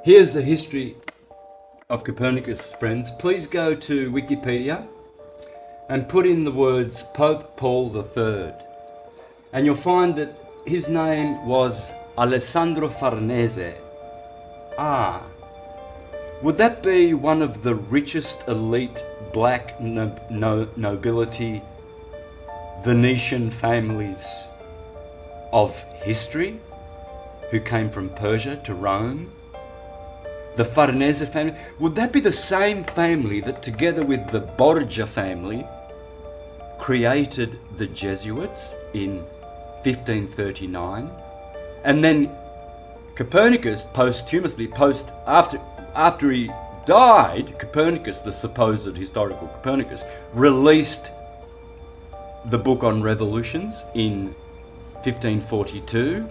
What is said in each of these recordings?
Here's the history of Copernicus, friends. Please go to Wikipedia and put in the words Pope Paul III, and you'll find that his name was Alessandro Farnese. Would that be one of the richest elite black nobility Venetian families of history, who came from Persia to Rome? The Farnese family? Would that be the same family that, together with the Borgia family, created the Jesuits in 1539? And then Copernicus posthumously, after he died, Copernicus, the supposed historical Copernicus, released the book on revolutions in 1542.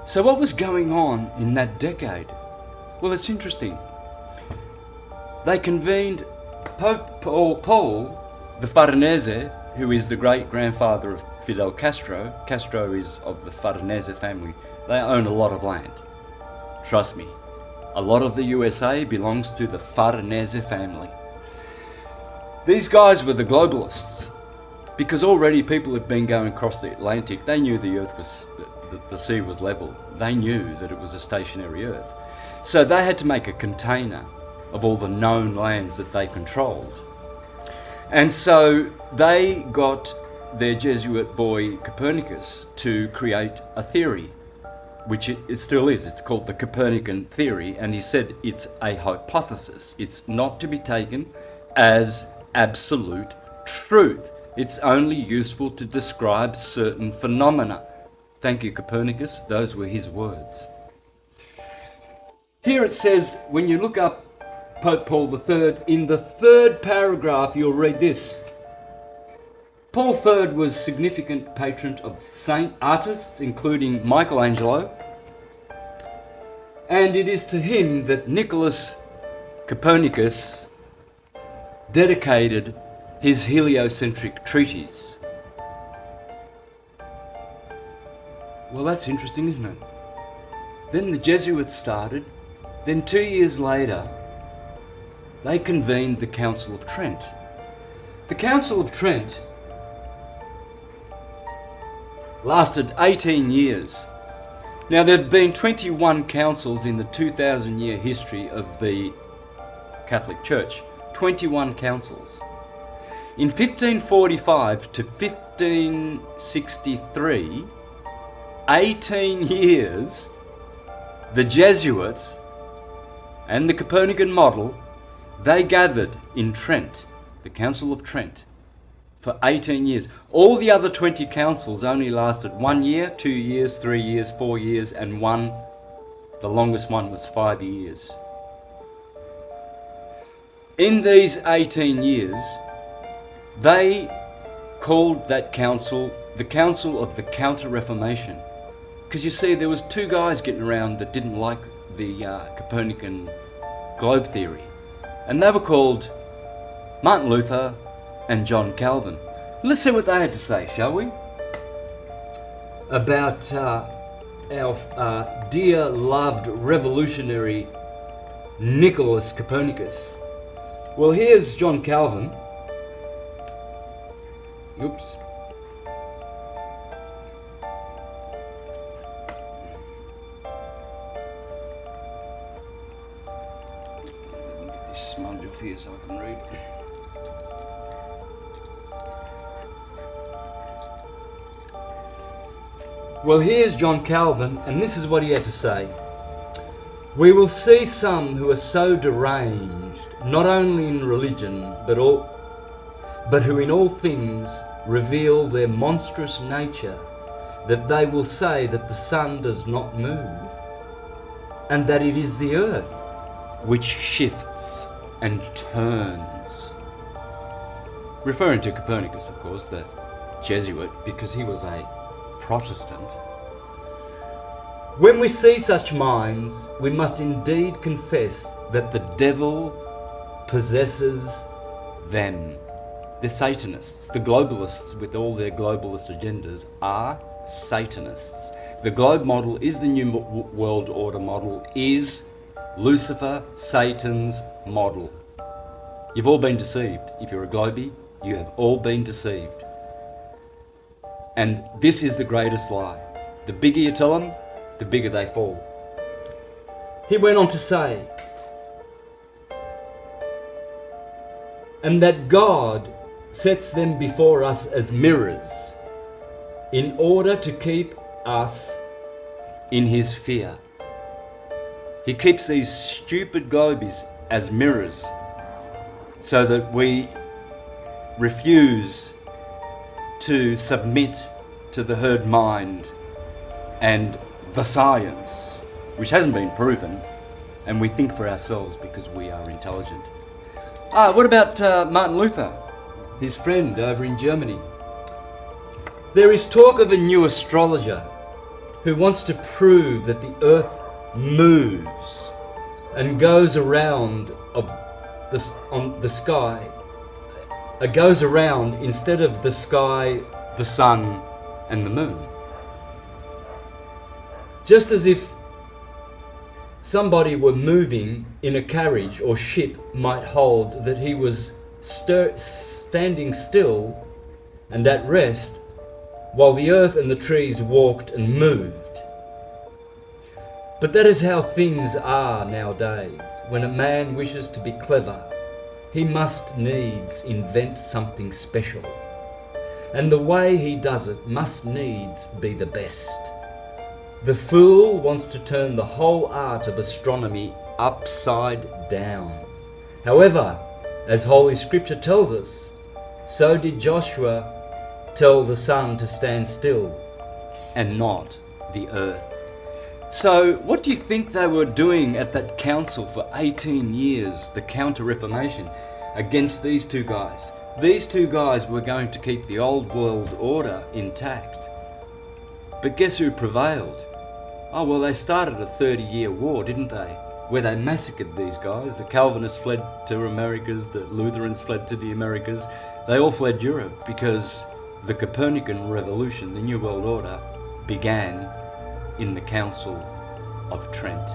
So what was going on in that decade? Well, it's interesting. They convened Pope Paul the Farnese, who is the great-grandfather of Fidel Castro. Castro is of the Farnese family. They own a lot of land. Trust me, a lot of the USA belongs to the Farnese family. These guys were the globalists, because already people had been going across the Atlantic. They knew the earth was, the sea was level. They knew that it was a stationary earth. So they had to make a container of all the known lands that they controlled. And so they got their Jesuit boy Copernicus to create a theory, which it still is. It's called the Copernican theory, and he said it's a hypothesis. It's not to be taken as absolute truth. It's only useful to describe certain phenomena. Thank you, Copernicus. Those were his words. Here it says, when you look up Pope Paul III, in the third paragraph, you'll read this. Paul III was significant patron of saint artists, including Michelangelo, and it is to him that Nicholas Copernicus dedicated his heliocentric treatise. Well, that's interesting, isn't it? Then the Jesuits started. Then 2 years later, they convened the Council of Trent. The Council of Trent lasted 18 years. Now, there had been 21 councils in the 2,000-year history of the Catholic Church. 21 councils. In 1545 to 1563, 18 years, the Jesuits and the Copernican model, they gathered in Trent, the Council of Trent, for 18 years. All the other 20 councils only lasted 1 year, 2 years, 3 years, 4 years, and one, the longest one, was 5 years. In these 18 years, they called that council the Council of the Counter-Reformation. Because you see, there was two guys getting around that didn't like the Copernican globe theory. And they were called Martin Luther and John Calvin. Let's see what they had to say, shall we? About our dear, loved, revolutionary Nicholas Copernicus. Well, here's John Calvin. Oops. Get this smudge off here so I can read. Well, here's John Calvin, and this is what he had to say. We will see some who are so deranged, not only in religion, but who in all things reveal their monstrous nature, that they will say that the sun does not move, and that it is the earth which shifts and turns. Referring to Copernicus, of course, the Jesuit, because he was a Protestant. When we see such minds, we must indeed confess that the devil possesses them. The Satanists, the globalists with all their globalist agendas, are Satanists. the globe model is the new world order model, is Lucifer, Satan's model. You've all been deceived. If you're a globie, you have all been deceived. And this is the greatest lie. The bigger you tell them, the bigger they fall. He went on to say, and that God sets them before us as mirrors in order to keep us in his fear. He keeps these stupid globies as mirrors so that we refuse to submit to the herd mind and the science, which hasn't been proven, and we think for ourselves because we are intelligent. What about Martin Luther, his friend over in Germany? There is talk of a new astrologer who wants to prove that the earth moves and goes around on the sky. It goes around, instead of the sky, the sun and the moon. Just as if somebody were moving in a carriage or ship might hold that he was standing still and at rest while the earth and the trees walked and moved. But that is how things are nowadays. When a man wishes to be clever, he must needs invent something special. And the way he does it must needs be the best. The fool wants to turn the whole art of astronomy upside down. However, as Holy Scripture tells us, so did Joshua tell the sun to stand still and not the earth. So what do you think they were doing at that council for 18 years, the Counter-Reformation, against these two guys? These two guys were going to keep the old world order intact. But guess who prevailed? Oh, well, they started a 30-year war, didn't they? Where they massacred these guys. The Calvinists fled to Americas, the Lutherans fled to the Americas. They all fled Europe because the Copernican revolution, the New World Order, began in the Council of Trent.